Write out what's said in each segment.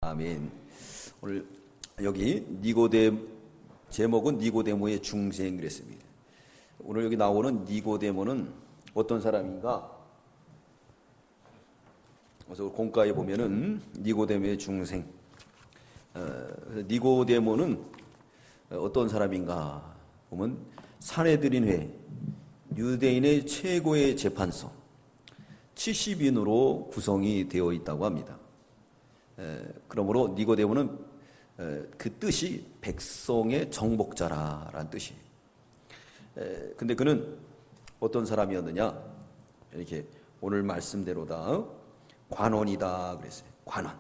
아멘. 오늘 여기 제목은 니고데모의 중생 그랬습니다. 오늘 여기 나오는 니고데모는 어떤 사람인가? 그래서 공과에 보면은 니고데모의 중생. 니고데모는 어떤 사람인가 보면 산헤드린회, 유대인의 최고의 재판소 70인으로 구성이 되어 있다고 합니다. 그러므로 니고데모는 그 뜻이 백성의 정복자라는 뜻이에요. 근데 그는 어떤 사람이었느냐? 이렇게 오늘 말씀대로다 관원이다 그랬어요. 관원.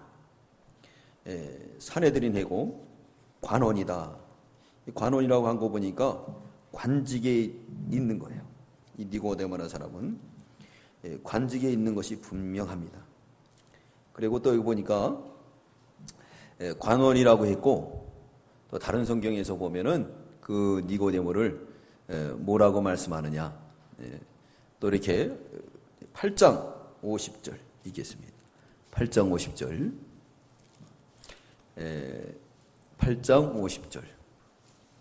산헤드린회고 관원이다. 관원이라고 한 거 보니까 관직에 있는 거예요. 이 니고데모라는 사람은 관직에 있는 것이 분명합니다. 그리고 또 여기 보니까 관원이라고 했고, 또 다른 성경에서 보면은 그 니고데모를 뭐라고 말씀하느냐? 또 이렇게 8장 50절 읽겠습니다. 8장 50절. 8장 50절.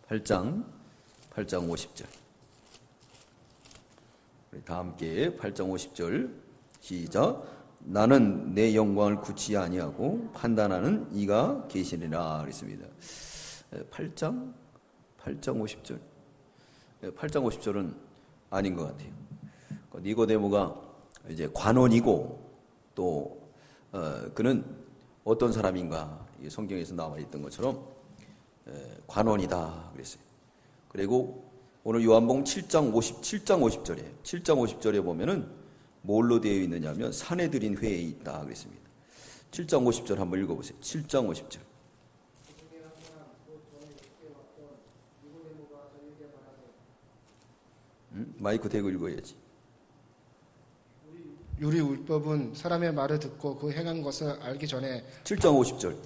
8장 50절. 우리 다 함께 8장 50절 시작. 나는 내 영광을 굳이 아니하고 판단하는 이가 계시니라 그랬습니다. 8장 50절. 8장 50절은 아닌 것 같아요. 니고데모가 이제 관원이고 또 그는 어떤 사람인가? 성경에서 나와 있던 것처럼 관원이다 그랬어요. 그리고 오늘 요한복음 7장 50절이에요. 7장 50절에 보면은 뭘로 되어 있느냐면 산헤드린 회에 있다 그랬습니다. 7장 50절 한번 읽어보세요. 7장 50절. 마이크 대고 읽어야지. 우리 율법은 사람의 말을 듣고 그 행한 것을 알기 전에 7장 50절.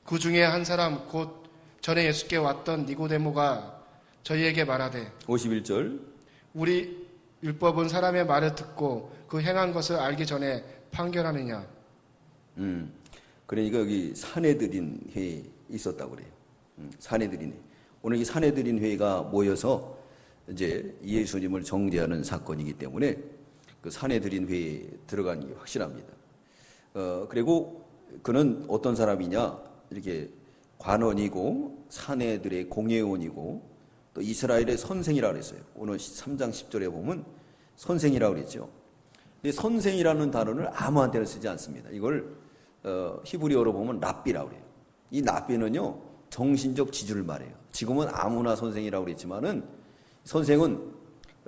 그 중에 한 사람 곧 전에 예수께 왔던 니고데모가 저희에게 말하되 51절. 우리 율법은 사람의 말을 듣고 그 행한 것을 알기 전에 판결하느냐. 그러니까 여기 산헤드린 회에 있었다고 그래요. 산헤드린 회. 오늘 이 산헤드린 회가 모여서 이제 예수님을 정죄하는 사건이기 때문에 그 산헤드린 회에 들어간 게 확실합니다. 그리고 그는 어떤 사람이냐? 이렇게 관원이고 사내들의 공예원이고 또 이스라엘의 선생이라고 그랬어요. 오늘 3장 10절에 보면 선생이라고 그랬죠. 근데 선생이라는 단어를 아무한테나 쓰지 않습니다. 이걸 히브리어로 보면 랍비라고 그래요. 이 랍비는요 정신적 지주를 말해요. 지금은 아무나 선생이라고 그랬지만은 선생은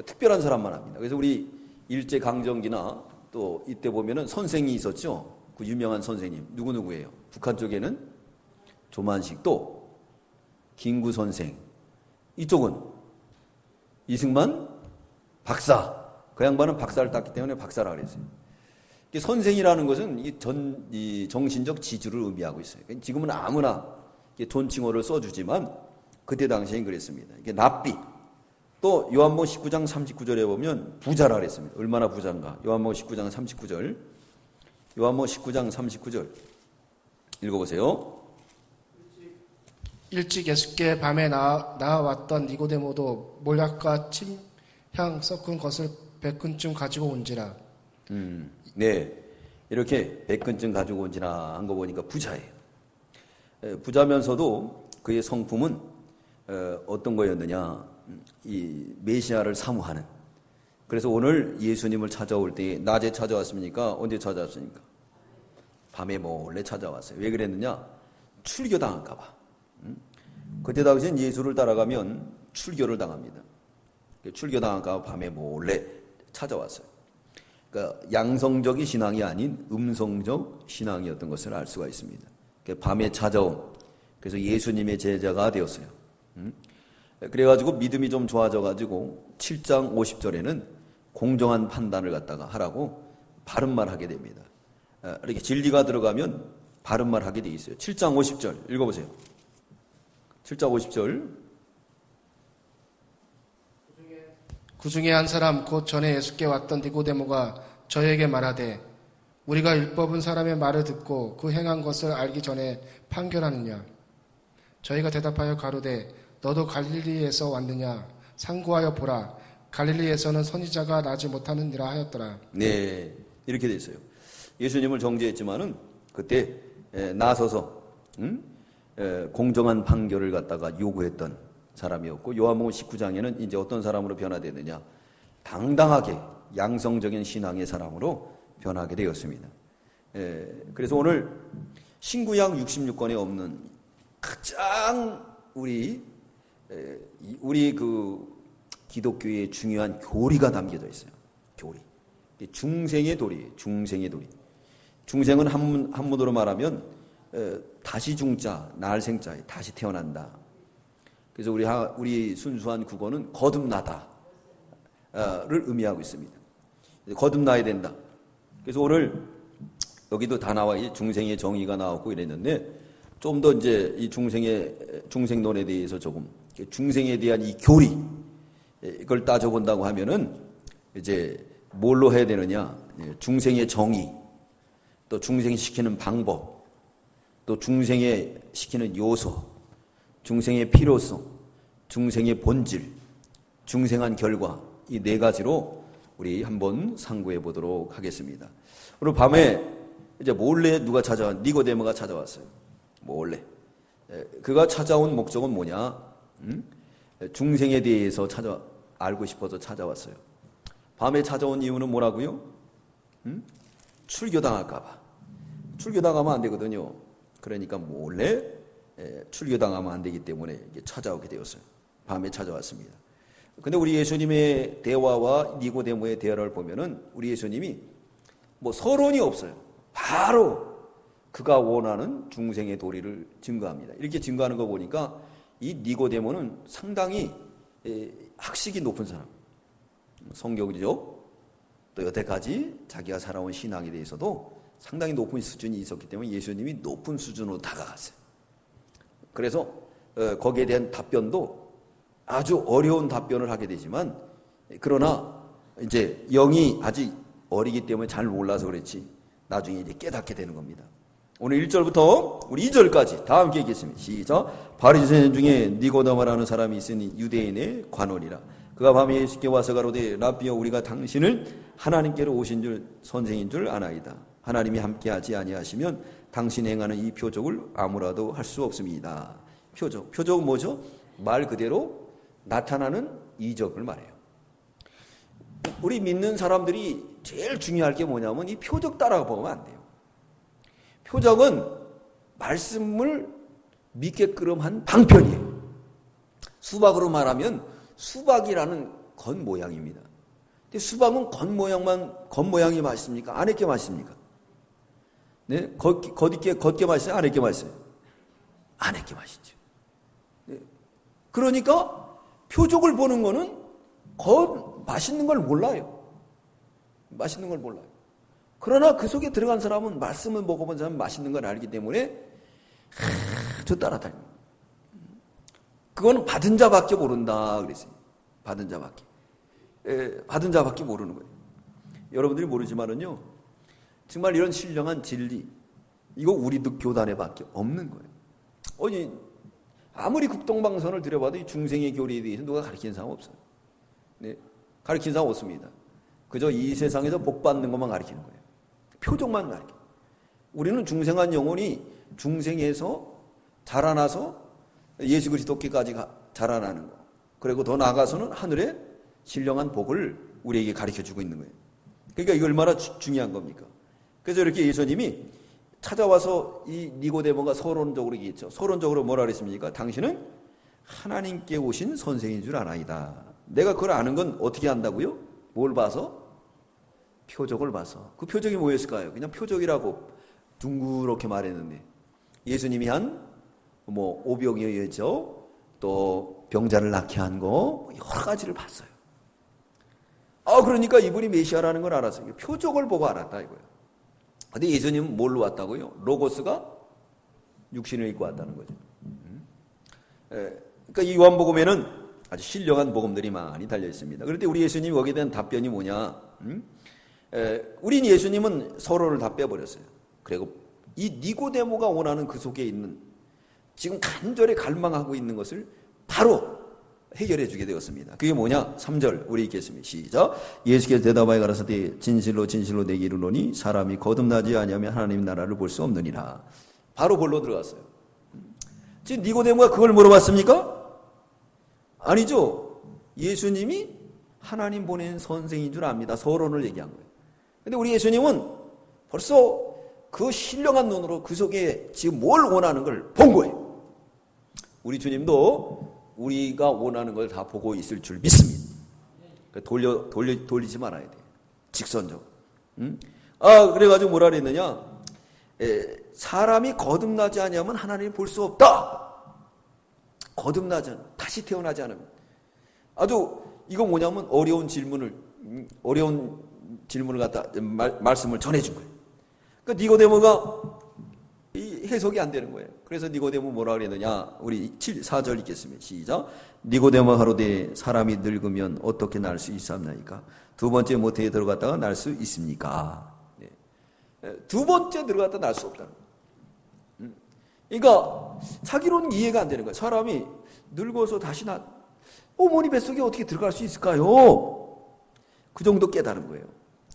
특별한 사람만 합니다. 그래서 우리 일제강점기나 또 이때 보면은 선생이 있었죠. 그 유명한 선생님 누구예요? 북한 쪽에는 조만식, 또 김구 선생, 이쪽은 이승만 박사. 그 양반은 박사를 땄기 때문에 박사라 그랬어요. 선생이라는 것은 이 정신적 지주를 의미하고 있어요. 지금은 아무나 존칭어를 써주지만 그때 당시엔 그랬습니다. 이게 납비. 또 요한복음 19장 39절에 보면 부자라 그랬습니다. 얼마나 부자인가? 요한복음 19장 39절. 요한복음 19장 39절 읽어보세요. 일찍 예수께 밤에 나와왔던 니고데모도 몰약과 침향 섞은 것을 100근쯤 가지고 온지라. 네, 이렇게 100근쯤 가지고 온지나 한 거 보니까 부자예요. 부자면서도 그의 성품은 어떤 거였느냐? 이 메시아를 사모하는. 그래서 오늘 예수님을 찾아올 때 낮에 찾아왔습니까? 언제 찾아왔습니까? 밤에 몰래 찾아왔어요. 왜 그랬느냐? 출교당할까 봐. 그때 당시엔 예수를 따라가면 출교를 당합니다. 출교당할까 봐 밤에 몰래 찾아왔어요. 그러니까 양성적인 신앙이 아닌 음성적 신앙이었던 것을 알 수가 있습니다. 밤에 찾아온, 그래서 예수님의 제자가 되었어요. 그래가지고 믿음이 좀 좋아져가지고 7장 50절에는 공정한 판단을 갖다가 하라고 바른 말 하게 됩니다. 이렇게 진리가 들어가면 바른 말 하게 돼 있어요. 7장 50절 읽어보세요. 7장 50절. 그 중에 한 사람 곧 전에 예수께 왔던 니고데모가 저에게 말하되 우리가 율법은 사람의 말을 듣고 그 행한 것을 알기 전에 판결하느냐? 저희가 대답하여 가로되 너도 갈릴리에서 왔느냐? 상고하여 보라. 갈릴리에서는 선지자가 나지 못하느니라 하였더라. 네, 이렇게 돼 있어요. 예수님을 정죄했지만은 그때 나서서 공정한 판결을 갖다가 요구했던 사람이었고, 요한복음 19장에는 이제 어떤 사람으로 변화되느냐? 당당하게 양성적인 신앙의 사람으로 변하게 되었습니다. 그래서 오늘 신구약 66권에 없는 가장 우리 그 기독교의 중요한 교리가 담겨져 있어요. 교리. 중생의 도리, 중생의 도리. 중생은 한문으로 말하면 다시 중자, 날생자에 다시 태어난다. 그래서 우리 순수한 국어는 거듭나다를 의미하고 있습니다. 거듭나야 된다. 그래서 오늘 여기도 다 나와 중생의 정의가 나왔고 이랬는데, 좀 더 이제 이 중생론에 대해서 조금 중생에 대한 이 교리, 이걸 따져본다고 하면은 이제 뭘로 해야 되느냐? 중생의 정의, 또 중생시키는 방법, 또 중생의 시키는 요소, 중생의 필요성, 중생의 본질, 중생한 결과, 이 네 가지로 우리 한번 상고해 보도록 하겠습니다. 오늘 밤에 이제 몰래 누가 니고데모가 찾아왔어요. 몰래. 그가 찾아온 목적은 뭐냐? 중생에 대해서 알고 싶어서 찾아왔어요. 밤에 찾아온 이유는 뭐라고요? 출교당할까봐. 출교당하면 안 되거든요. 그러니까 몰래 출교당하면 안 되기 때문에 찾아오게 되었어요. 밤에 찾아왔습니다. 근데 우리 예수님의 대화와 니고데모의 대화를 보면은 우리 예수님이 뭐 서론이 없어요. 바로 그가 원하는 중생의 도리를 증거합니다. 이렇게 증거하는 거 보니까 이 니고데모는 상당히 학식이 높은 사람, 성경적, 또 여태까지 자기가 살아온 신앙에 대해서도 상당히 높은 수준이 있었기 때문에 예수님이 높은 수준으로 다가갔어요. 그래서 거기에 대한 답변도 아주 어려운 답변을 하게 되지만, 그러나 이제 영이 아직 어리기 때문에 잘 몰라서 그렇지 나중에 이제 깨닫게 되는 겁니다. 오늘 1절부터 우리 2절까지 다 함께 읽겠습니다. 시작. 바리새인 중에 니고데모라는 사람이 있으니 유대인의 관원이라. 그가 밤에 예수께 와서 가로되 라비여, 우리가 당신을 하나님께로 오신 줄 선생인 줄 아나이다. 하나님이 함께하지 아니하시면 당신 행하는 이 표적을 아무라도 할 수 없습니다. 표적은 뭐죠? 말 그대로 나타나는 이적을 말해요. 우리 믿는 사람들이 제일 중요할 게 뭐냐면 이 표적 따라보면 안 돼요. 표적은 말씀을 믿게끔 한 방편이에요. 수박으로 말하면 수박이라는 겉모양입니다. 근데 수박은 겉모양이 맛있습니까? 안에 게 맛있습니까? 네? 겉게 맛있어요? 안에 게 맛있어요? 안에 게 맛있죠. 네? 그러니까 표적을 보는 거는 맛있는 걸 몰라요. 맛있는 걸 몰라요. 그러나 그 속에 들어간 사람은, 말씀을 먹어본 사람은 맛있는 걸 알기 때문에 저 따라다닙니다. 그거는 받은 자밖에 모른다 그랬어요. 받은 자밖에. 받은 자밖에 모르는 거예요. 여러분들이 모르지만은요, 정말 이런 신령한 진리, 이거 우리 교단에 밖에 없는 거예요. 아무리 국동방선을 들여봐도 이 중생의 교리에 대해서 누가 가르치는 사람 없어요. 네, 가르치는 사람 없습니다. 그저 이 세상에서 복 받는 것만 가르치는 거예요. 표적만 가르쳐요. 우리는 중생한 영혼이 중생에서 자라나서 예수 그리스도께까지 자라나는 거, 그리고 더 나아가서는 하늘의 신령한 복을 우리에게 가르쳐주고 있는 거예요. 그러니까 이게 얼마나 중요한 겁니까? 그래서 이렇게 예수님이 찾아와서 이 니고데모가 서론적으로 얘기했죠. 서론적으로 뭐라 그랬습니까? 당신은 하나님께 오신 선생인 줄 아나이다. 내가 그걸 아는 건 어떻게 안다고요? 뭘 봐서? 표적을 봐서. 그 표적이 뭐였을까요? 그냥 표적이라고 둥그렇게 말했는데, 예수님이 한 오병이어죠, 또 병자를 낫게 한 거, 여러 가지를 봤어요. 그러니까 이분이 메시아라는 걸 알았어요. 표적을 보고 알았다 이거예요. 근데 예수님은 뭘로 왔다고요? 로고스가 육신을 입고 왔다는 거죠. 그러니까 이 요한복음에는 아주 신령한 복음들이 많이 달려 있습니다. 그런데 우리 예수님이 거기에 대한 답변이 뭐냐? 우린 예수님은 서론을 다 빼버렸어요. 그리고 이 니고데모가 원하는 그 속에 있는 지금 간절히 갈망하고 있는 것을 바로 해결해 주게 되었습니다. 그게 뭐냐? 3절 우리 읽겠습니다. 시작. 예수께서 대답하여 가라사대 진실로 진실로 내게 이르노니 사람이 거듭나지 아니하면 하나님 나라를 볼 수 없느니라. 바로 본론 들어갔어요. 지금 니고데모가 그걸 물어봤습니까? 아니죠. 예수님이 하나님 보낸 선생인 줄 압니다. 서론을 얘기한 거예요. 근데 우리 예수님은 벌써 그 신령한 눈으로 그 속에 지금 뭘 원하는 걸 본 거예요. 우리 주님도 우리가 원하는 걸 다 보고 있을 줄 믿습니다. 돌리지 말아야 돼요. 직선적으로. 그래가지고 뭐라 그랬느냐? 사람이 거듭나지 않으면 하나님 볼 수 없다. 거듭나지 않으면, 다시 태어나지 않으면. 아주 이거 뭐냐면 어려운 질문을 갖다 말씀을 전해준 거예요. 그러니까 니고데모가 해석이 안 되는 거예요. 그래서 니고데모 뭐라 그랬느냐? 우리 4절 읽겠습니다. 시작. 니고데모 가로되 사람이 늙으면 어떻게 날 수 있사옵나이까? 두 번째 모태에 들어갔다가 날 수 있습니까? 네. 두 번째 들어갔다 날 수 없다는 거예요. 그러니까 자기로는 이해가 안 되는 거예요. 사람이 늙어서 다시 어머니 뱃속에 어떻게 들어갈 수 있을까요? 그 정도 깨달은 거예요.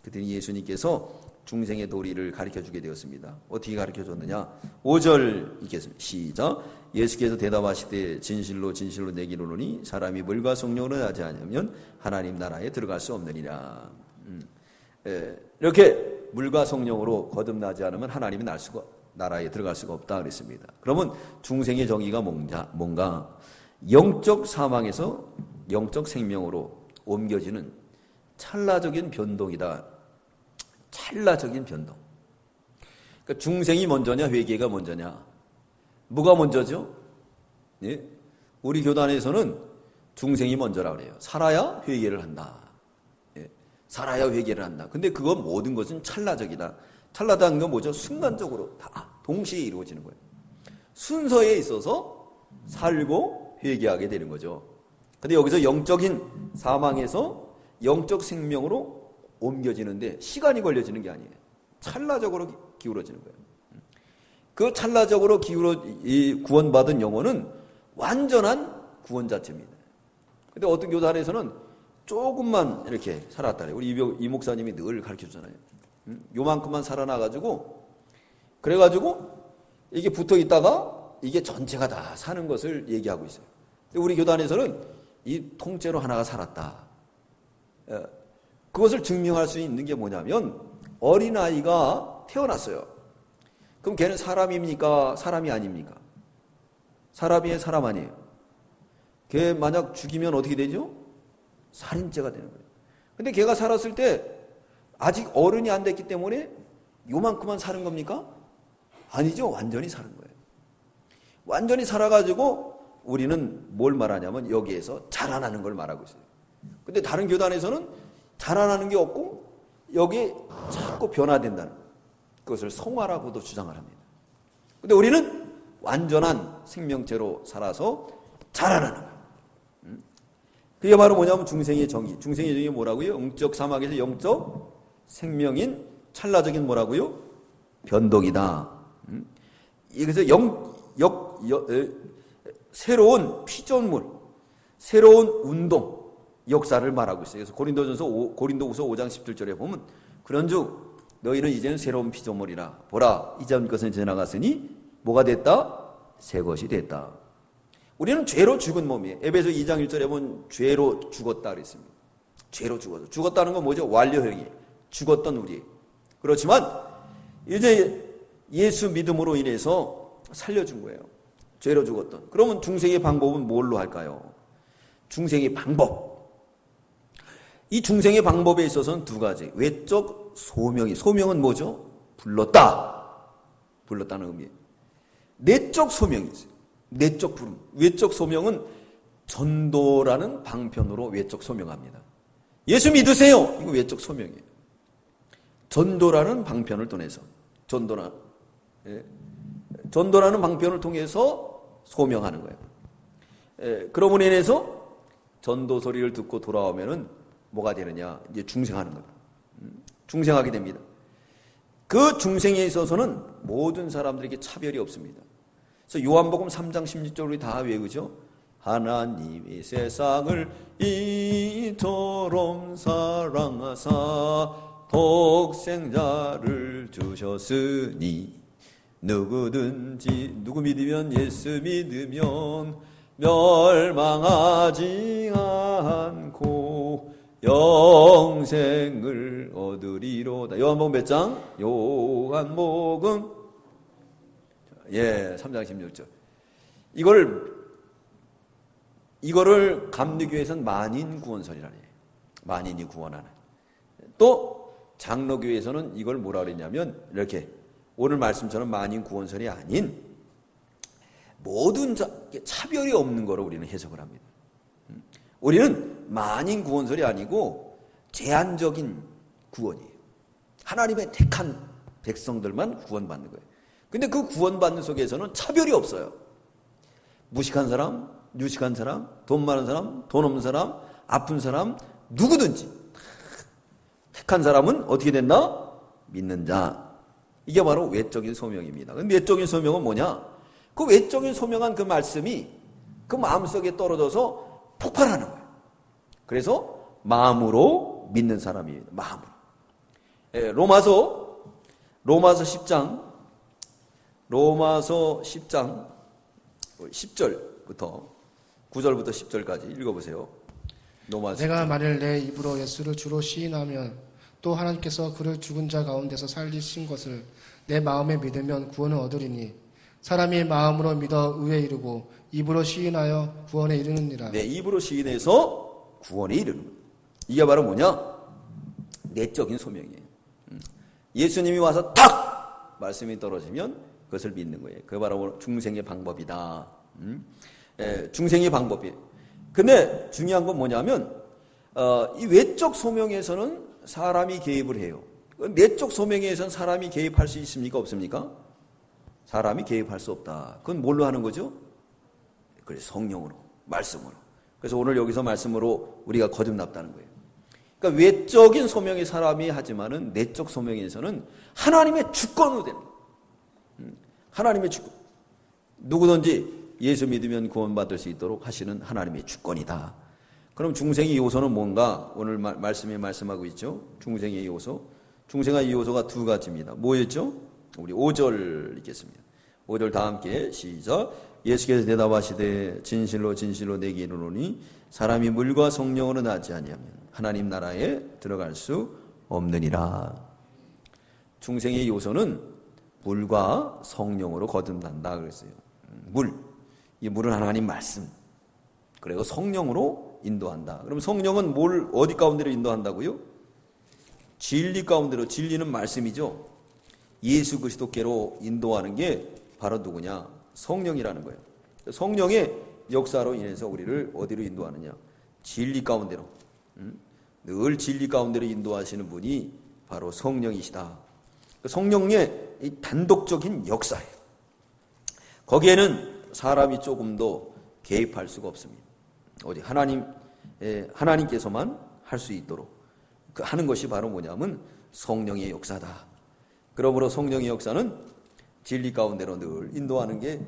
그때 예수님께서 중생의 도리를 가르쳐주게 되었습니다. 어떻게 가르쳐줬느냐? 5절 읽겠습니다. 시작. 예수께서 대답하시되 진실로 진실로 내게 이르노니 사람이 물과 성령으로 하지 않으면 하나님 나라에 들어갈 수 없느니라. 이렇게 물과 성령으로 거듭나지 않으면 하나님이 나라에 들어갈 수가 없다 그랬습니다. 그러면 중생의 정의가 뭔가? 영적 사망에서 영적 생명으로 옮겨지는 찰나적인 변동이다. 찰나적인 변동. 그러니까 중생이 먼저냐, 회개가 먼저냐? 뭐가 먼저죠? 예? 우리 교단에서는 중생이 먼저라 그래요. 살아야 회개를 한다. 예? 살아야 회개를 한다. 근데 그건 모든 것은 찰나적이다. 찰나다는 건 뭐죠? 순간적으로 다 동시에 이루어지는 거예요. 순서에 있어서 살고 회개하게 되는 거죠. 근데 여기서 영적인 사망에서 영적 생명으로 옮겨지는데 시간이 걸려지는 게 아니에요. 찰나적으로 기울어지는 거예요. 그 찰나적으로 구원받은 영혼은 완전한 구원 자체입니다. 근데 어떤 교단에서는 조금만 이렇게 살았다. 우리 이 목사님이 늘 가르쳐 주잖아요. 요만큼만 살아나가지고 그래가지고 이게 붙어 있다가 이게 전체가 다 사는 것을 얘기하고 있어요. 근데 우리 교단에서는 이 통째로 하나가 살았다. 그것을 증명할 수 있는 게 뭐냐면 어린아이가 태어났어요. 그럼 걔는 사람입니까? 사람이 아닙니까? 사람이에요? 사람 아니에요? 걔 만약 죽이면 어떻게 되죠? 살인죄가 되는 거예요. 근데 걔가 살았을 때 아직 어른이 안 됐기 때문에 요만큼만 사는 겁니까? 아니죠. 완전히 사는 거예요. 완전히 살아가지고 우리는 뭘 말하냐면 여기에서 자라나는 걸 말하고 있어요. 근데 다른 교단에서는 자라나는 게 없고 여기에 자꾸 변화된다는 거예요. 그것을 성화라고도 주장을 합니다. 근데 우리는 완전한 생명체로 살아서 자라나는 거예요. 그게 바로 뭐냐면 중생의 정의. 중생의 정의 뭐라고요? 영적 사막에서 영적 생명인 찰나적인 뭐라고요? 변동이다. 그래서 새로운 피조물, 새로운 운동, 역사를 말하고 있어요. 그래서 고린도후서 5장 17절에 보면 그런즉 너희는 이제는 새로운 피조물이라 보라 이전 것은 지나갔으니 뭐가 됐다? 새 것이 됐다. 우리는 죄로 죽은 몸이에요. 에베소 2장 1절에 보면 죄로 죽었다 그랬습니다. 죄로 죽었다. 죽었다는 건 뭐죠? 완료형이 죽었던 우리. 그렇지만 이제 예수 믿음으로 인해서 살려준 거예요. 죄로 죽었던. 그러면 중생의 방법은 뭘로 할까요? 중생의 방법. 이 중생의 방법에 있어서는 두 가지. 외적 소명이. 소명은 뭐죠? 불렀다. 불렀다는 의미예요. 내적 소명이 있어요. 내적 부름. 외적 소명은 전도라는 방편으로 외적 소명합니다. 예수 믿으세요. 이거 외적 소명이에요. 전도라는 방편을 통해서. 전도라는 방편을 통해서 소명하는 거예요. 그러므로 인해서 전도 소리를 듣고 돌아오면은 뭐가 되느냐? 이제 중생하는 거예요. 중생하게 됩니다. 그 중생에 있어서는 모든 사람들에게 차별이 없습니다. 그래서 요한복음 3장 16절 우리 다 외우죠. 하나님이 세상을 이토록 사랑하사 독생자를 주셨으니 누구든지 누구 믿으면 예수 믿으면 멸망하지 않고 영생을 얻으리로다. 요한복음 몇 장? 요한복음 3장 16절. 이거를 감리교에서는 만인 구원설이라 해요. 만인이 구원하는. 또 장로교에서는 이걸 뭐라 그랬냐면 이렇게 오늘 말씀처럼 만인 구원설이 아닌 모든 차별이 없는 거로 우리는 해석을 합니다. 우리는 만인 구원설이 아니고 제한적인 구원이에요. 하나님의 택한 백성들만 구원받는 거예요. 근데 그 구원받는 속에서는 차별이 없어요. 무식한 사람, 유식한 사람, 돈 많은 사람, 돈 없는 사람, 아픈 사람, 누구든지 택한 사람은 어떻게 된다? 믿는 자. 이게 바로 외적인 소명입니다. 근데 외적인 소명은 뭐냐? 그 외적인 소명한 그 말씀이 그 마음속에 떨어져서 폭발하는 거예요. 그래서 마음으로 믿는 사람입니다. 마음으로. 로마서 10장 10절부터 9절부터 10절까지 읽어보세요. 내가 만일 내 입으로 예수를 주로 시인하면 또 하나님께서 그를 죽은 자 가운데서 살리신 것을 내 마음에 믿으면 구원을 얻으리니 사람이 마음으로 믿어 의에 이르고 입으로 시인하여 구원에 이르느니라. 네, 입으로 시인해서 구원에 이르는 거예요. 이게 바로 뭐냐? 내적인 소명이에요. 예수님이 와서 딱 말씀이 떨어지면 그것을 믿는 거예요. 그게 바로 중생의 방법이다. 중생의 방법이에요. 근데 중요한 건 뭐냐면 이 외적 소명에서는 사람이 개입을 해요. 내적 소명에서는 사람이 개입할 수 있습니까? 없습니까? 사람이 개입할 수 없다. 그건 뭘로 하는 거죠? 그래서 성령으로, 말씀으로. 그래서 오늘 여기서 말씀으로 우리가 거듭났다는 거예요. 그러니까 외적인 소명이 사람이 하지만은 내적 소명에서는 하나님의 주권으로 되는 거예요. 하나님의 주권. 누구든지 예수 믿으면 구원받을 수 있도록 하시는 하나님의 주권이다. 그럼 중생의 요소는 뭔가? 오늘 말씀에 말씀하고 있죠. 중생의 요소. 중생의 요소가 두 가지입니다. 뭐였죠? 우리 5절 읽겠습니다. 5절 다 함께 시작. 예수께서 대답하시되 진실로 진실로 내게 이르노니 사람이 물과 성령으로 나지 아니하면 하나님 나라에 들어갈 수 없느니라. 중생의 요소는 물과 성령으로 거듭난다 그랬어요. 물. 이 물은 하나님 말씀. 그리고 성령으로 인도한다. 그럼 성령은 뭘 어디 가운데로 인도한다고요? 진리 가운데로. 진리는 말씀이죠. 예수 그리스도께로 인도하는 게 바로 누구냐? 성령이라는 거예요. 성령의 역사로 인해서 우리를 어디로 인도하느냐? 진리 가운데로. 늘 진리 가운데로 인도하시는 분이 바로 성령이시다. 성령의 이 단독적인 역사예요. 거기에는 사람이 조금 더 개입할 수가 없습니다. 오직 하나님께서만 할 수 있도록 그 하는 것이 바로 뭐냐면 성령의 역사다. 그러므로 성령의 역사는 진리 가운데로 늘 인도하는 게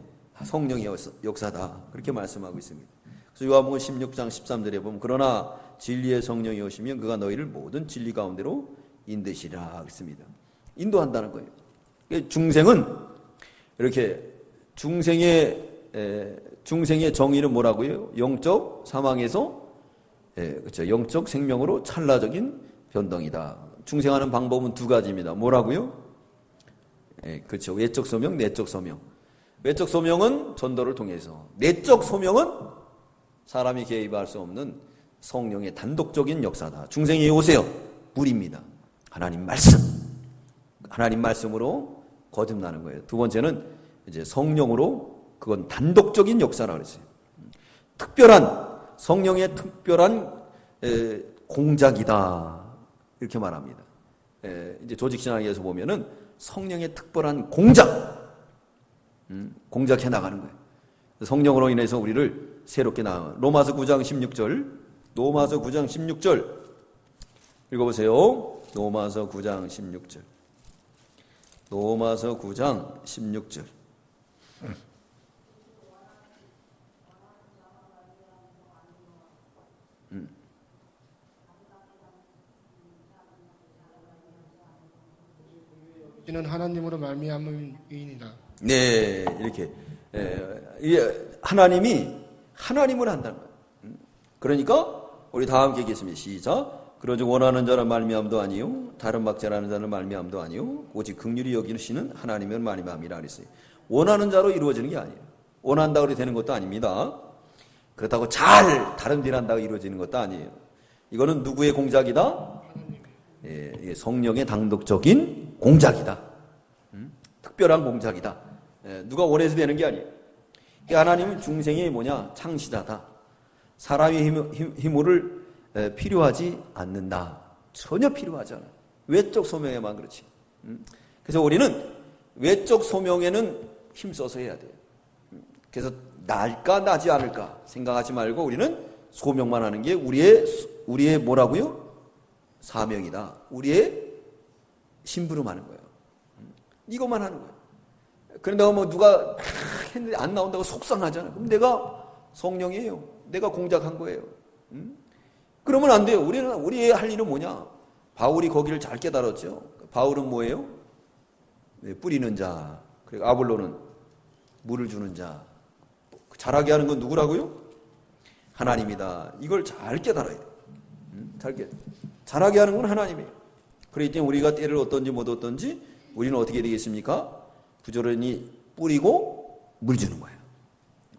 성령의 역사다. 그렇게 말씀하고 있습니다. 그래서 요한복음 16장 13절에 보면 그러나 진리의 성령이 오시면 그가 너희를 모든 진리 가운데로 인도시라 했습니다. 인도한다는 거예요. 중생은 이렇게 중생의 정의는 뭐라고요? 영적 사망에서 그렇죠. 영적 생명으로 찰나적인 변동이다. 중생하는 방법은 두 가지입니다. 뭐라고요? 그렇죠. 외적 소명, 내적 소명. 외적 소명은 전도를 통해서, 내적 소명은 사람이 개입할 수 없는 성령의 단독적인 역사다. 중생이 오세요. 물입니다. 하나님 말씀. 하나님 말씀으로 거듭나는 거예요. 두 번째는 이제 성령으로 그건 단독적인 역사라고 그랬어요. 특별한 성령의 특별한 공작이다 이렇게 말합니다. 이제 조직신학에서 보면은 성령의 특별한 공작해 나가는 거예요. 성령으로 인해서 우리를 새롭게 로마서 9장 16절 읽어보세요. 로마서 9장 16절. 로마서 9장 16절. 이는 하나님으로 말미암음이니라. 네, 이렇게 이게 하나님이 하나님을 한다는 거예요. 그러니까 우리 다 함께 읽겠습니다. 시작. 그러즉 원하는 자는 말미암도 아니요 다른 박자라는 자는 말미암도 아니요 오직 긍휼히 여기시는 하나님은 말미암이라 그랬어요. 원하는 자로 이루어지는 게 아니에요. 원한다고 해도 되는 것도 아닙니다. 그렇다고 잘 다름질한다고 이루어지는 것도 아니에요. 이거는 누구의 공작이다? 예, 성령의 단독적인 공작이다. 특별한 공작이다. 누가 원해서 되는 게 아니에요. 하나님은 중생이 뭐냐? 창시자다. 사람의 힘을 필요하지 않는다. 전혀 필요하지 않아요. 외적 소명에만 그렇지. 그래서 우리는 외적 소명에는 힘써서 해야 돼요. 그래서 날까 나지 않을까 생각하지 말고 우리는 소명만 하는 게 우리의 뭐라고요? 사명이다. 우리의 심부름하는 거예요. 이것만 하는 거예요. 그런데 뭐 누가 했는데 안 나온다고 속상하잖아요. 그럼 내가 성령이에요. 내가 공작한 거예요. 그러면 안 돼요. 우리의 할 일은 뭐냐? 바울이 거기를 잘 깨달았죠. 바울은 뭐예요? 뿌리는 자. 그리고 아볼로는 물을 주는 자. 잘하게 하는 건 누구라고요? 하나님이다. 이걸 잘 깨달아야 돼요. 잘하게 하는 건 하나님이에요. 그렇기 때문에 우리가 때를 얻든지 못 얻든지 우리는 어떻게 되겠습니까? 부지런히 뿌리고 물 주는 거예요.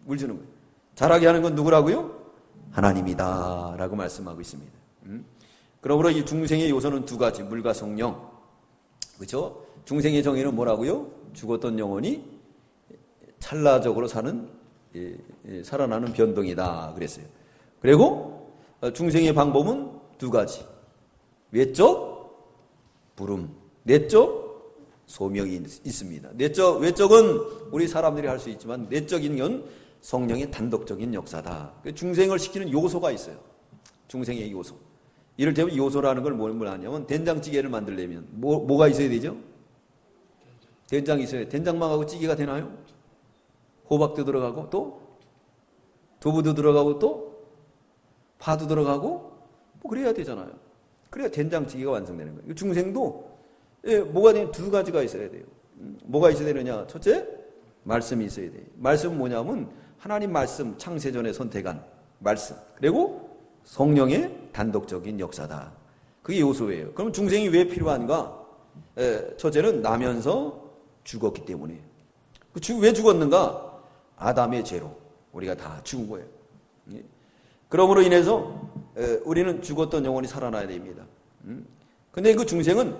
물 주는 거예요. 잘하게 하는 건 누구라고요? 하나님이다 라고 말씀하고 있습니다. 그러므로 이 중생의 요소는 두 가지, 물과 성령. 그렇죠? 중생의 정의는 뭐라고요? 죽었던 영혼이 찰나적으로 살아나는 변동이다 그랬어요. 그리고 중생의 방법은 두 가지. 외적 부름, 내적 소명이 있습니다. 외적은 우리 사람들이 할 수 있지만 내적인 건 성령의 단독적인 역사다. 중생을 시키는 요소가 있어요. 중생의 요소. 이를테면 요소라는 걸 뭘 하냐면 된장찌개를 만들려면 뭐가 있어야 되죠? 된장이 있어요. 된장만 하고 찌개가 되나요? 호박도 들어가고 또 두부도 들어가고 또 파도 들어가고 뭐 그래야 되잖아요. 그래야 된장찌개가 완성되는 거예요. 중생도 뭐가 되면 두 가지가 있어야 돼요. 뭐가 있어야 되느냐? 첫째, 말씀이 있어야 돼요. 말씀은 뭐냐면 하나님 말씀, 창세전에 선택한 말씀. 그리고 성령의 단독적인 역사다. 그게 요소예요. 그럼 중생이 왜 필요한가? 첫째는 나면서 죽었기 때문에. 왜 죽었는가? 아담의 죄로 우리가 다 죽은 거예요. 그러므로 인해서 우리는 죽었던 영혼이 살아나야 됩니다. 근데 그 중생은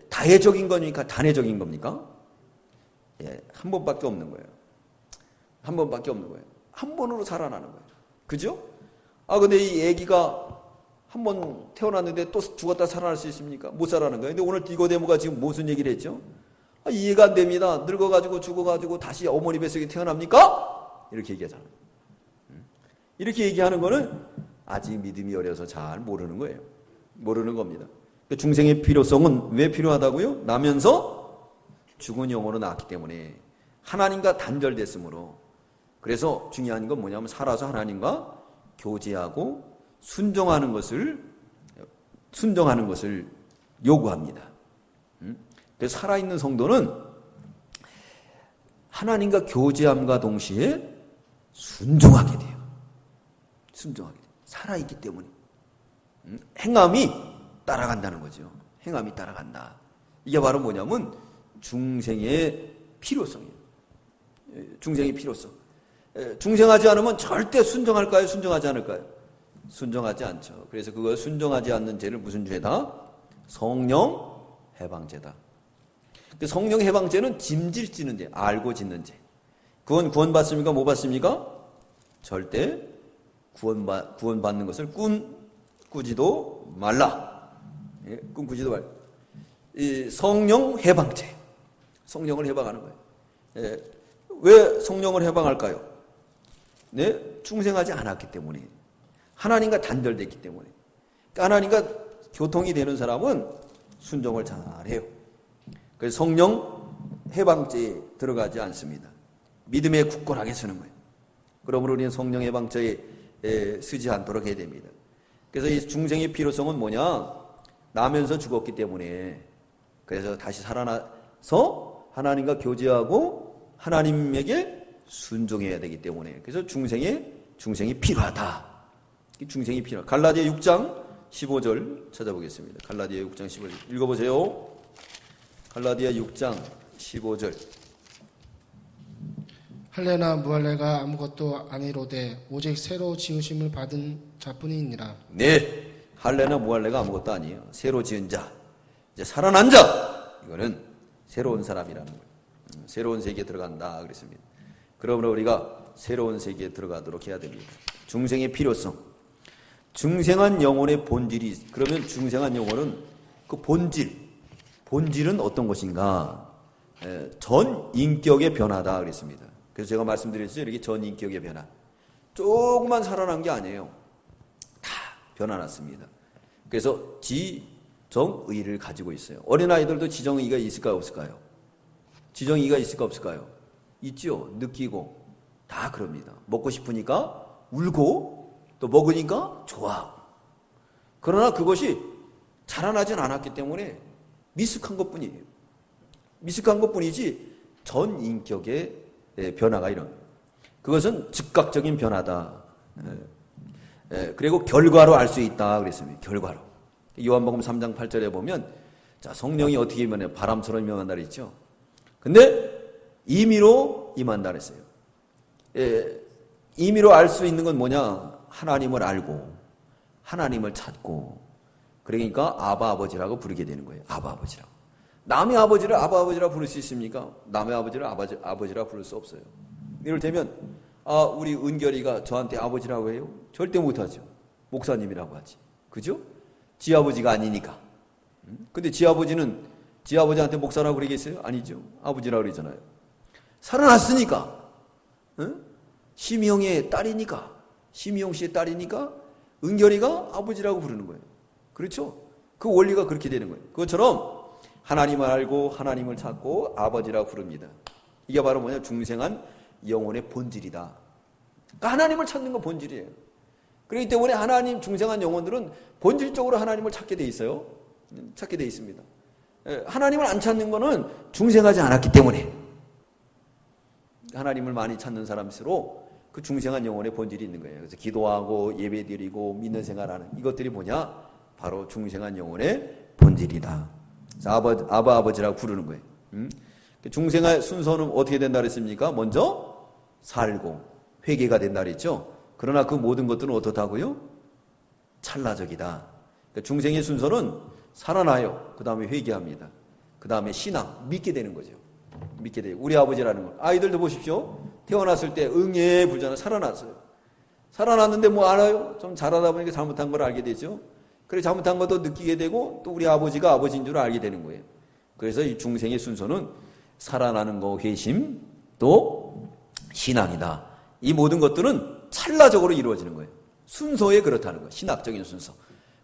다해적인 거니까 단해적인 겁니까? 한 번밖에 없는 거예요. 한 번밖에 없는 거예요. 한 번으로 살아나는 거예요. 그죠? 근데 이 애기가 한 번 태어났는데 또 죽었다 살아날 수 있습니까? 못 살아나는 거예요. 근데 오늘 디고데모가 지금 무슨 얘기를 했죠? 이해가 안 됩니다. 늙어가지고 죽어가지고 다시 어머니 뱃속에 태어납니까? 이렇게 얘기하잖아요. 이렇게 얘기하는 거는 아직 믿음이 어려서 잘 모르는 거예요. 모르는 겁니다. 중생의 필요성은 왜 필요하다고요? 나면서 죽은 영혼으로 낳았기 때문에 하나님과 단절됐으므로. 그래서 중요한 건 뭐냐면 살아서 하나님과 교제하고 순종하는 것을 요구합니다. 그래서 살아있는 성도는 하나님과 교제함과 동시에 순종하게 돼요. 순종하게 돼요. 살아있기 때문에. 행함이 따라간다는 거죠. 행함이 따라간다. 이게 바로 뭐냐면 중생의 필요성이에요. 중생의 필요성. 중생하지 않으면 절대 순종할까요? 순종하지 않을까요? 순종하지 않죠. 그래서 그걸 순종하지 않는 죄를 무슨 죄다? 성령 해방죄다. 그 성령 해방죄는 짐질 짓는 죄, 알고 짓는 죄. 그건 구원받습니까? 못 받습니까? 절대 구원받는 것을 꾸지도 말라. 꿈꾸지도 말라. 이 성령 해방죄. 성령을 해방하는 거예요. 왜 성령을 해방할까요? 중생하지 않았기 때문에. 하나님과 단절됐기 때문에. 그러니까 하나님과 교통이 되는 사람은 순종을 잘해요. 그래서 성령 해방죄에 들어가지 않습니다. 믿음에 굳건하게 서는 거예요. 그러므로 우리는 성령 해방죄에 쓰지 않도록 해야 됩니다. 그래서 이 중생의 필요성은 뭐냐? 나면서 죽었기 때문에, 그래서 다시 살아나서 하나님과 교제하고 하나님에게 순종해야 되기 때문에, 그래서 중생이 필요하다. 중생이 필요하다. 갈라디아 6장 15절 찾아보겠습니다. 갈라디아 6장 15절 읽어보세요. 갈라디아 6장 15절. 할례나 무할례가 아무것도 아니로되 오직 새로 지으심을 받은 자뿐이니라. 네, 할례나 무할례가 아무것도 아니에요. 새로 지은 자, 이제 살아난 자, 이거는 새로운 사람이라는 거예요. 새로운 세계에 들어간다 그랬습니다. 그러므로 우리가 새로운 세계에 들어가도록 해야 됩니다. 중생의 필요성, 중생한 영혼의 본질이, 그러면 중생한 영혼은 그 본질은 어떤 것인가? 전 인격의 변화다 그랬습니다. 그래서 제가 말씀드렸죠. 이렇게 전 인격의 변화. 조금만 살아난 게 아니에요. 다 변화났습니다. 그래서 지정의를 가지고 있어요. 어린아이들도 지정의가 있을까요? 없을까요? 지정의가 있을까 없을까요? 있죠. 느끼고 다 그럽니다. 먹고 싶으니까 울고 또 먹으니까 좋아하고. 그러나 그것이 자라나진 않았기 때문에 미숙한 것뿐이에요. 미숙한 것뿐이지 전 인격의 변화가 이런 거예요. 그것은 즉각적인 변화다. 그리고 결과로 알 수 있다 그랬습니다. 결과로. 요한복음 3장 8절에 보면, 자, 성령이 어떻게 임하냐? 바람처럼 임한다 그랬죠. 근데 임의로 임한다 그랬어요. 임의로 알 수 있는 건 뭐냐? 하나님을 알고 하나님을 찾고, 그러니까 아바 아버지라고 부르게 되는 거예요. 아바 아버지라고. 남의 아버지를 아바 아버지라 부를 수 있습니까? 남의 아버지를 아버지라 부를 수 없어요. 이를테면 우리 은결이가 저한테 아버지라고 해요? 절대 못하죠. 목사님이라고 하지. 그죠? 지 아버지가 아니니까. 근데 지 아버지는 지 아버지한테 목사라고 그러겠어요? 아니죠. 아버지라고 그러잖아요. 살아났으니까. 심희영의 딸이니까, 심희영 씨의 딸이니까 은결이가 아버지라고 부르는 거예요. 그렇죠? 그 원리가 그렇게 되는 거예요. 그것처럼 하나님을 알고 하나님을 찾고 아버지라고 부릅니다. 이게 바로 뭐냐? 중생한 영혼의 본질이다. 그러니까 하나님을 찾는 건 본질이에요. 그렇기 때문에 중생한 영혼들은 본질적으로 하나님을 찾게 돼 있어요. 찾게 돼 있습니다. 하나님을 안 찾는 거는 중생하지 않았기 때문에. 하나님을 많이 찾는 사람일수록 그 중생한 영혼의 본질이 있는 거예요. 그래서 기도하고 예배드리고 믿는 생활하는 이것들이 뭐냐? 바로 중생한 영혼의 본질이다. 아바 아버지라고 부르는 거예요. 중생의 순서는 어떻게 된다 그랬습니까? 먼저 살고 회개가 된다 그랬죠. 그러나 그 모든 것들은 어떻다고요? 찰나적이다. 그러니까 중생의 순서는 살아나요. 그 다음에 회개합니다. 그 다음에 신앙, 믿게 되는 거죠. 믿게 돼요. 우리 아버지라는 거. 아이들도 보십시오. 태어났을 때 응애불전에 살아났어요. 살아났는데 뭐 알아요? 좀 자라다 보니까 잘못한 걸 알게 되죠. 그래 잘못한 것도 느끼게 되고 또 우리 아버지가 아버지인 줄 알게 되는 거예요. 그래서 이 중생의 순서는 살아나는 거, 회심, 또 신앙이다. 이 모든 것들은 찰나적으로 이루어지는 거예요. 순서에 그렇다는 거예요. 신학적인 순서.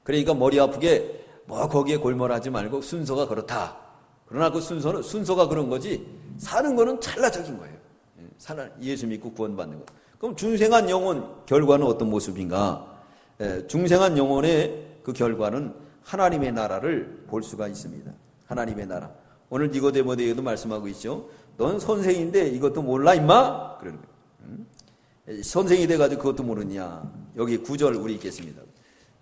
그러니까 머리 아프게 뭐 거기에 골몰하지 말고 순서가 그렇다. 그러나 그 순서가 그런 거지 사는 거는 찰나적인 거예요. 예수 믿고 구원받는 거. 그럼 중생한 영혼 결과는 어떤 모습인가? 중생한 영혼의 그 결과는 하나님의 나라를 볼 수가 있습니다. 하나님의 나라. 오늘 니고데모데에도 말씀하고 있죠. 넌 선생인데 이것도 몰라 임마? 그러는 거예요. 선생이 돼가지고 그것도 모르냐? 여기 9절 우리 읽겠습니다.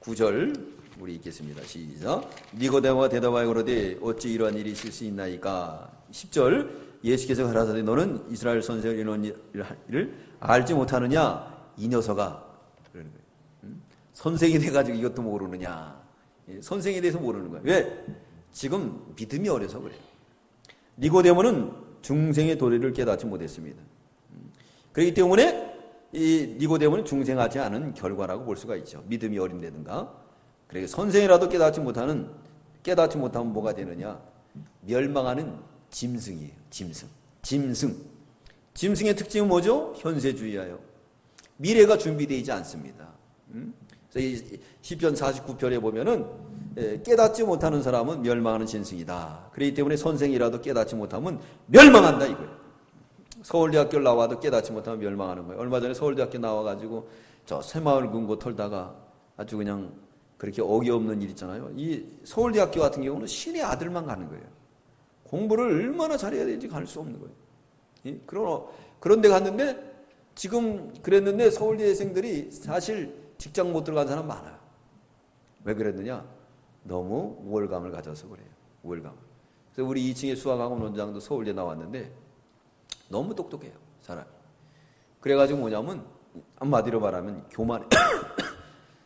9절 우리 읽겠습니다. 시작. 니고데모가 대답하여 그러되 어찌 이러한 일이 있을 수 있나이까? 10절 예수께서 가라사대 너는 이스라엘 선생을 이런 일을 알지 못하느냐? 이 녀석아. 그러는 거예요. 선생이 돼가지고 이것도 모르느냐? 선생에 대해서 모르는 거예요. 왜? 지금 믿음이 어려서 그래요. 니고데모는 중생의 도리를 깨닫지 못했습니다. 그렇기 때문에 이 니고데모는 중생하지 않은 결과라고 볼 수가 있죠. 믿음이 어린다든가. 그러니까 선생이라도 깨닫지 못하면 뭐가 되느냐? 멸망하는 짐승이에요. 짐승의 특징은 뭐죠? 현세주의예요. 미래가 준비되어 있지 않습니다. 그래서 이 시편 49편에 보면은 깨닫지 못하는 사람은 멸망하는 신승이다. 그렇기 때문에 선생이라도 깨닫지 못하면 멸망한다 이거예요. 서울대학교를 나와도 깨닫지 못하면 멸망하는 거예요. 얼마 전에 서울대학교 나와가지고 저 새마을 금고 털다가 아주 그냥 그렇게 어이없는 일 있잖아요. 이 서울대학교 같은 경우는 신의 아들만 가는 거예요. 공부를 얼마나 잘해야 되는지 갈 수 없는 거예요. 그런 데 갔는데 지금 그랬는데 서울대생들이 사실 직장 못 들어간 사람 많아요. 왜 그랬느냐? 너무 우월감을 가져서 그래요. 우월감. 그래서 우리 2층에 수학학원 원장도 서울대 나왔는데 너무 똑똑해요. 사람이. 그래가지고 뭐냐면 한마디로 말하면 교만해.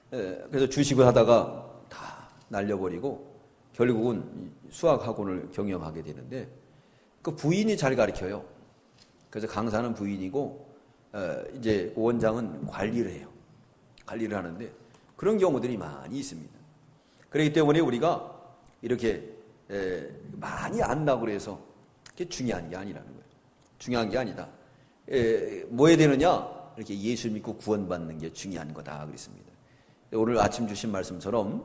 그래서 주식을 하다가 다 날려버리고 결국은 수학학원을 경영하게 되는데 그 부인이 잘 가르쳐요. 그래서 강사는 부인이고 이제 원장은 관리를 해요. 관리를 하는데 그런 경우들이 많이 있습니다. 그렇기 때문에 우리가 이렇게 많이 안다고 해서 그게 중요한 게 아니라는 거예요. 중요한 게 아니다. 뭐 해야 되느냐? 이렇게 예수 믿고 구원받는 게 중요한 거다 그랬습니다. 오늘 아침 주신 말씀처럼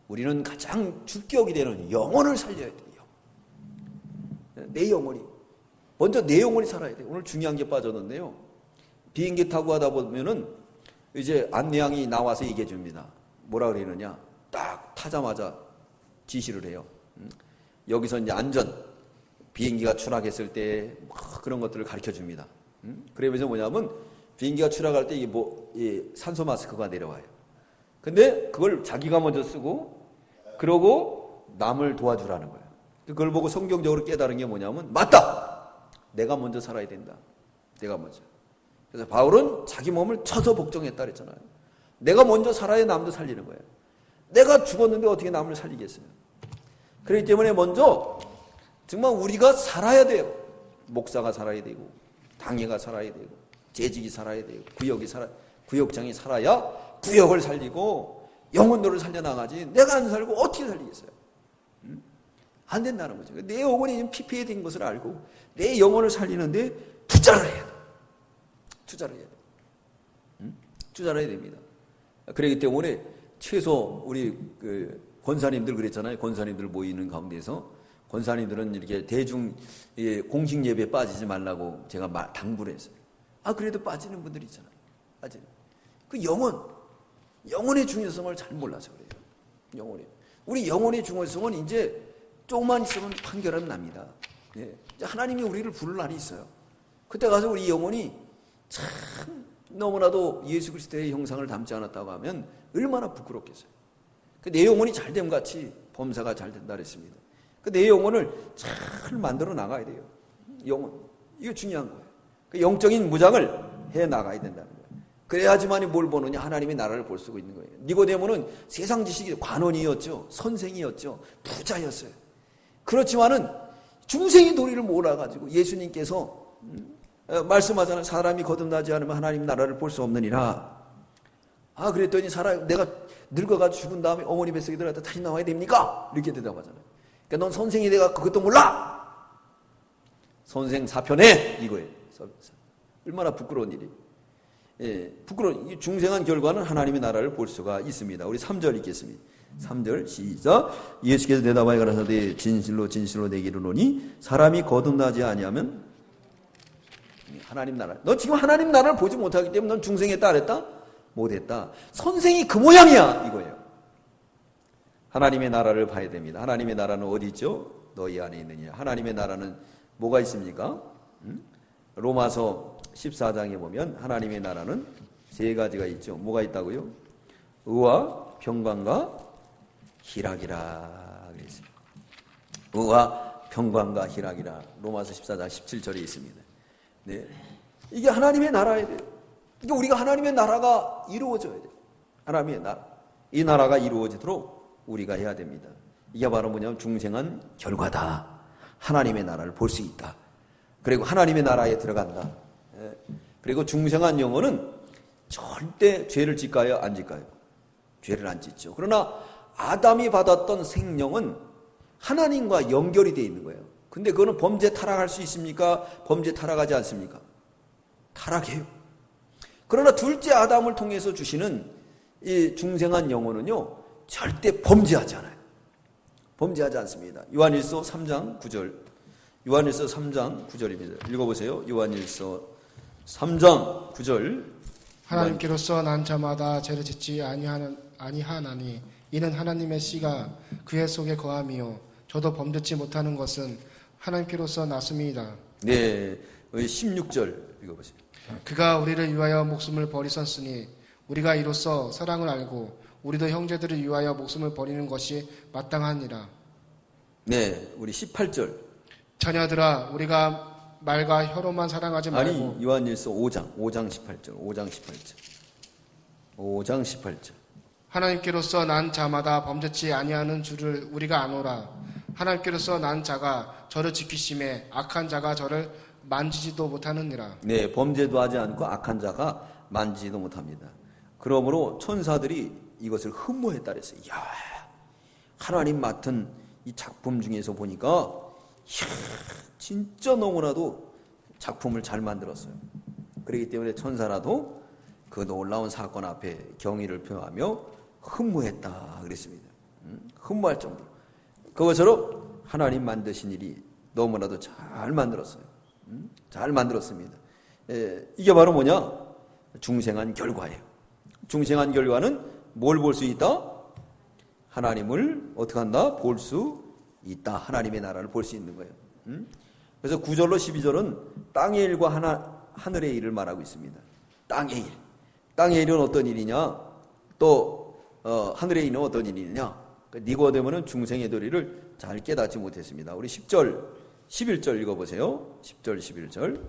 우리는 가장 주격이 되는 영혼을 살려야 돼요. 내 영혼이. 먼저 내 영혼이 살아야 돼요. 오늘 중요한 게 빠졌는데요. 비행기 타고 가다 보면은 이제 안내양이 나와서 얘기해 줍니다. 뭐라 그러느냐? 딱 타자마자 지시를 해요. 여기서 이제 안전, 비행기가 추락했을 때 그런 것들을 가르쳐 줍니다. 그러면서 뭐냐면 비행기가 추락할 때 이 산소 마스크가 내려와요. 근데 그걸 자기가 먼저 쓰고 그러고 남을 도와주라는 거예요. 그걸 보고 성경적으로 깨달은 게 뭐냐면 맞다! 내가 먼저 살아야 된다. 내가 먼저. 그래서 바울은 자기 몸을 쳐서 복종했다 그랬잖아요. 내가 먼저 살아야 남도 살리는 거예요. 내가 죽었는데 어떻게 남을 살리겠어요? 그렇기 때문에 먼저 정말 우리가 살아야 돼요. 목사가 살아야 되고 당회가 살아야 되고 재직이 살아야 되고 구역장이 살아야 구역을 살리고 영혼들을 살려나가지 내가 안 살고 어떻게 살리겠어요? 안 된다는 거죠. 내 영혼이 피폐해 된 것을 알고 내 영혼을 살리는데 투자를 해야 돼. 투자를 해야 돼. 투자를 해야 됩니다. 그렇기 때문에 최소 우리 권사님들 그랬잖아요. 권사님들 모이는 가운데서 권사님들은 이렇게 대중 공식 예배에 빠지지 말라고 제가 당부를 했어요. 그래도 빠지는 분들이 있잖아요. 빠지는. 그 영혼의 중요성을 잘 몰라서 그래요. 우리 영혼의 중요성은 이제 조금만 있으면 판결은 납니다. 예. 하나님이 우리를 부를 날이 있어요. 그때 가서 우리 영혼이 참 너무나도 예수 그리스도의 형상을 담지 않았다고 하면 얼마나 부끄럽겠어요. 내 영혼이 잘됨 같이 범사가 잘 된다 그랬습니다. 내 영혼을 잘 만들어 나가야 돼요. 영혼. 이거 중요한 거예요. 영적인 무장을 해 나가야 된다는 거예요. 그래야지만이 뭘 보느냐? 하나님의 나라를 볼 수 있는 거예요. 니고데모는 세상 지식이 관원이었죠. 선생이었죠. 부자였어요. 그렇지만은 중생의 도리를 몰아가지고 예수님께서 말씀하잖아요. 사람이 거듭나지 않으면 하나님 나라를 볼 수 없느니라. 그랬더니 내가 늙어가지고 죽은 다음에 어머니 뱃속에 들어갔다 다시 나와야 됩니까? 이렇게 대답하잖아요. 그러니까 넌 선생이 돼갖고 그것도 몰라? 선생 사편해! 이거예요. 얼마나 부끄러운 일이. 예, 부끄러운, 중생한 결과는 하나님의 나라를 볼 수가 있습니다. 우리 3절 읽겠습니다. 3절 시작. 예수께서 대답하여 가라사대 진실로 진실로 내게 이르노니 사람이 거듭나지 아니하면 하나님 나라. 너 지금 하나님 나라를 보지 못하기 때문에 넌 중생했다 안 했다? 못했다. 선생이 그 모양이야 이거예요. 하나님의 나라를 봐야 됩니다. 하나님의 나라는 어디 있죠? 너희 안에 있느냐. 하나님의 나라는 뭐가 있습니까? 로마서 14장에 보면 하나님의 나라는 세 가지가 있죠. 뭐가 있다고요? 의와 평강과 희락이라 그랬습니다. 의와 평강과 희락이라 로마서 14장 17절에 있습니다. 네, 이게 하나님의 나라에 돼요. 이게 우리가 하나님의 나라가 이루어져야 돼요. 하나님의 나라. 이 나라가 이루어지도록 우리가 해야 됩니다. 이게 바로 뭐냐면 중생한 결과다. 하나님의 나라를 볼 수 있다. 그리고 하나님의 나라에 들어간다. 그리고 중생한 영혼은 절대 죄를 짓까요? 안 짓까요? 죄를 안 짓죠. 그러나 아담이 받았던 생명은 하나님과 연결이 되어 있는 거예요. 근데 그거는 범죄 타락할 수 있습니까? 범죄 타락하지 않습니까? 타락해요. 그러나 둘째 아담을 통해서 주시는 이 중생한 영혼은요, 절대 범죄하지 않아요. 범죄하지 않습니다. 요한일서 3장 9절. 요한일서 3장 9절입니다. 읽어보세요. 요한일서 3장 9절. 하나님께로서 난 자마다 죄를 짓지 아니하나니 이는 하나님의 씨가 그의 속에 거함이요 저도 범죄치 못하는 것은 하나님께로서 났음이다. 네, 16절 읽어보세요. 그가 우리를 위하여 목숨을 버리셨으니 우리가 이로써 사랑을 알고 우리도 형제들을 위하여 목숨을 버리는 것이 마땅하니라. 네, 우리 18절. 자녀들아 우리가 말과 혀로만 사랑하지 말고. 아니, 요한일서 5장 18절. 5장 18절. 하나님께로서 난 자마다 범죄치 아니하는 줄을 우리가 아노라. 하나님께로서 난 자가 저를 지키심에 악한 자가 저를 만지지도 못하느니라. 네, 범죄도 하지 않고 악한 자가 만지지도 못합니다. 그러므로 천사들이 이것을 흠모했다 그랬어요. 이야, 하나님 맡은 이 작품 중에서 보니까 이야, 진짜 너무나도 작품을 잘 만들었어요. 그렇기 때문에 천사라도 그 놀라운 사건 앞에 경의를 표하며 흠모했다 그랬습니다. 흠모할 정도. 그것처럼 하나님 만드신 일이 너무나도 잘 만들었어요. 잘 만들었습니다. 이게 바로 뭐냐? 중생한 결과예요. 중생한 결과는 뭘 볼 수 있다? 하나님을 어떻게 한다? 볼 수 있다. 하나님의 나라를 볼 수 있는 거예요. 그래서 9절로 12절은 땅의 일과 하늘의 일을 말하고 있습니다. 땅의 일. 땅의 일은 어떤 일이냐? 또 하늘의 일은 어떤 일이냐? 니고데모는 중생의 도리를 잘 깨닫지 못했습니다. 우리 10절, 11절 읽어보세요. 10절, 11절.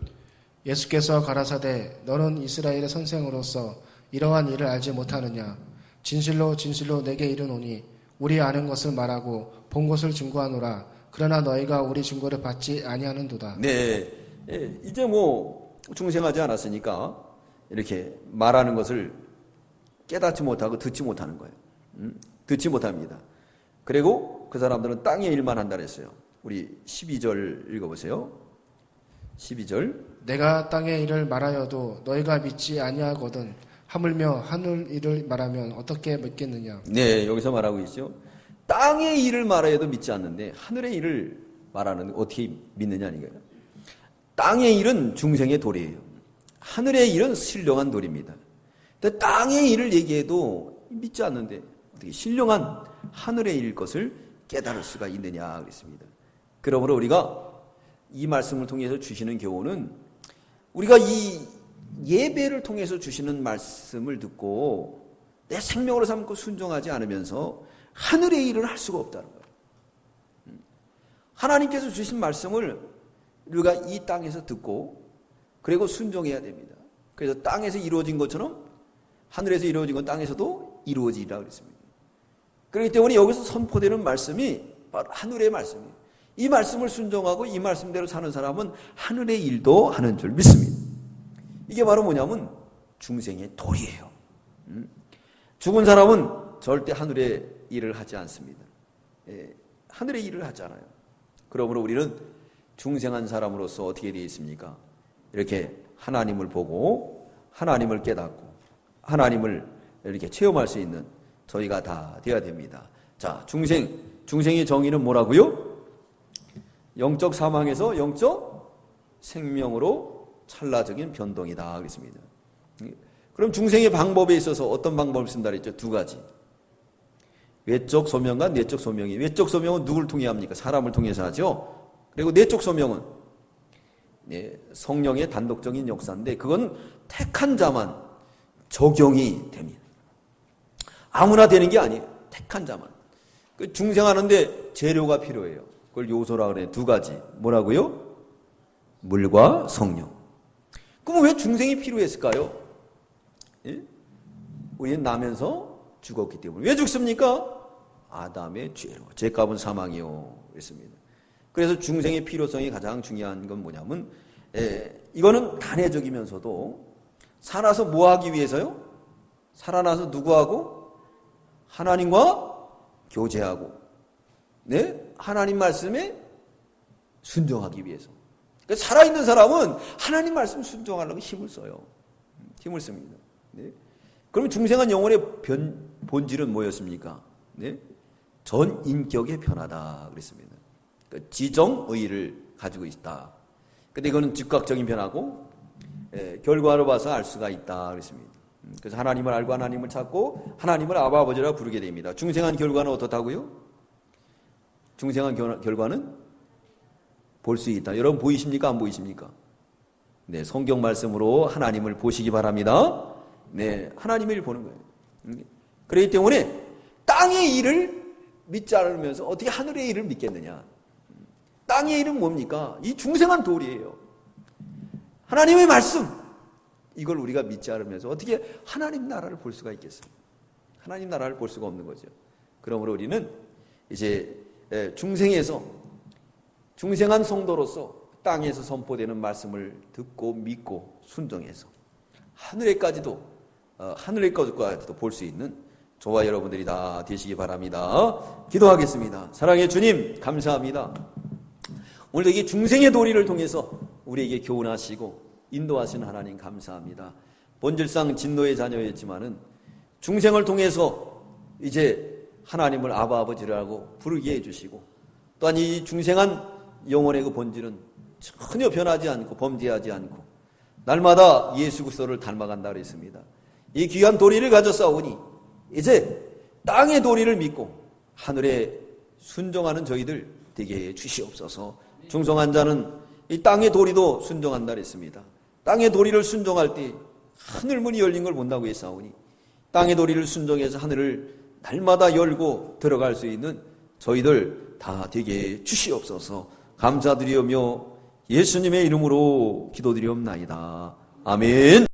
예수께서 가라사대 너는 이스라엘의 선생으로서 이러한 일을 알지 못하느냐? 진실로 진실로 내게 이르노니 우리 아는 것을 말하고 본 것을 증거하노라. 그러나 너희가 우리 증거를 받지 아니하는도다. 네, 이제 뭐 중생하지 않았으니까 이렇게 말하는 것을 깨닫지 못하고 듣지 못하는 거예요. 듣지 못합니다. 그리고 그 사람들은 땅의 일만 한다 그랬어요. 우리 12절 읽어보세요. 12절. 내가 땅의 일을 말하여도 너희가 믿지 아니하거든 하물며 하늘 일을 말하면 어떻게 믿겠느냐. 네, 여기서 말하고 있죠. 땅의 일을 말해도 믿지 않는데 하늘의 일을 말하는 어떻게 믿느냐는 거예요. 땅의 일은 중생의 도리예요. 하늘의 일은 신령한 도리입니다. 근데 땅의 일을 얘기해도 믿지 않는데 어떻게 신령한 하늘의 일 것을 깨달을 수가 있느냐 그랬습니다. 그러므로 우리가 이 말씀을 통해서 주시는 교훈은 우리가 이 예배를 통해서 주시는 말씀을 듣고 내 생명으로 삼고 순종하지 않으면서 하늘의 일을 할 수가 없다는 거예요. 하나님께서 주신 말씀을 우리가 이 땅에서 듣고 그리고 순종해야 됩니다. 그래서 땅에서 이루어진 것처럼 하늘에서 이루어진 건 땅에서도 이루어지리라 그랬습니다. 그렇기 때문에 여기서 선포되는 말씀이 바로 하늘의 말씀이에요. 이 말씀을 순종하고 이 말씀대로 사는 사람은 하늘의 일도 하는 줄 믿습니다. 이게 바로 뭐냐면 중생의 도리예요. 죽은 사람은 절대 하늘의 일을 하지 않습니다. 하늘의 일을 하잖아요. 그러므로 우리는 중생한 사람으로서 어떻게 되어 있습니까? 이렇게 하나님을 보고 하나님을 깨닫고 하나님을 이렇게 체험할 수 있는 저희가 다 되어야 됩니다. 자, 중생의 정의는 뭐라고요? 영적 사망에서 영적 생명으로 찰나적인 변동이다 그랬습니다. 그럼 중생의 방법에 있어서 어떤 방법을 쓴다 그랬죠? 두 가지. 외적 소명과 내적 소명이. 외적 소명은 누구를 통해 합니까? 사람을 통해서 하죠. 그리고 내적 소명은 성령의 단독적인 역사인데 그건 택한 자만 적용이 됩니다. 아무나 되는 게 아니에요. 택한 자만. 중생하는데 재료가 필요해요. 그걸 요소라 그래요. 두 가지. 뭐라고요? 물과 성령. 그럼 왜 중생이 필요했을까요? 예? 우리는 나면서 죽었기 때문에. 왜 죽습니까? 아담의 죄로. 죄값은 사망이요. 그랬습니다. 그래서 중생의 필요성이 가장 중요한 건 뭐냐면 이거는 단회적이면서도 살아서 뭐 하기 위해서요? 살아나서 누구하고? 하나님과 교제하고 하나님 말씀에 순종하기 위해서. 그러니까 살아있는 사람은 하나님 말씀 순종하려고 힘을 써요. 힘을 씁니다. 그러면 중생한 영혼의 본질은 뭐였습니까? 전 인격의 변화다 그랬습니다. 그러니까 지정의를 가지고 있다. 근데 이거는 즉각적인 변화고 결과로 봐서 알 수가 있다 그랬습니다. 그래서 하나님을 알고 하나님을 찾고 하나님을 아바 아버지라 부르게 됩니다. 중생한 결과는 어떻다고요? 중생한 결과는 볼 수 있다. 여러분 보이십니까? 안 보이십니까? 네, 성경 말씀으로 하나님을 보시기 바랍니다. 네, 하나님을 보는 거예요. 그렇기 때문에 땅의 일을 믿지 않으면서 어떻게 하늘의 일을 믿겠느냐? 땅의 일은 뭡니까? 이 중생한 돌이에요. 하나님의 말씀, 이걸 우리가 믿지 않으면서 어떻게 하나님 나라를 볼 수가 있겠어요? 하나님 나라를 볼 수가 없는 거죠. 그러므로 우리는 이제 중생에서 중생한 성도로서 땅에서 선포되는 말씀을 듣고 믿고 순종해서 하늘의 것까지도 볼 수 있는 저와 여러분들이 다 되시기 바랍니다. 기도하겠습니다. 사랑의 주님 감사합니다. 오늘도 이 중생의 도리를 통해서 우리에게 교훈하시고 인도하시는 하나님 감사합니다. 본질상 진노의 자녀였지만은 중생을 통해서 이제 하나님을 아바 아버지라고 부르게 해주시고 또한 이 중생한 영혼의 그 본질은 전혀 변하지 않고 범죄하지 않고 날마다 예수 그리스도를 닮아간다 그랬습니다. 이 귀한 도리를 가졌사오니 이제 땅의 도리를 믿고 하늘에 순종하는 저희들 되게 해 주시옵소서. 충성한 자는 이 땅의 도리도 순종한다 그랬습니다. 땅의 도리를 순종할 때 하늘 문이 열린 걸 본다고 했사오니 땅의 도리를 순종해서 하늘을 날마다 열고 들어갈 수 있는 저희들 다 되게 해 주시옵소서. 감사드리오며 예수님의 이름으로 기도드리옵나이다. 아멘.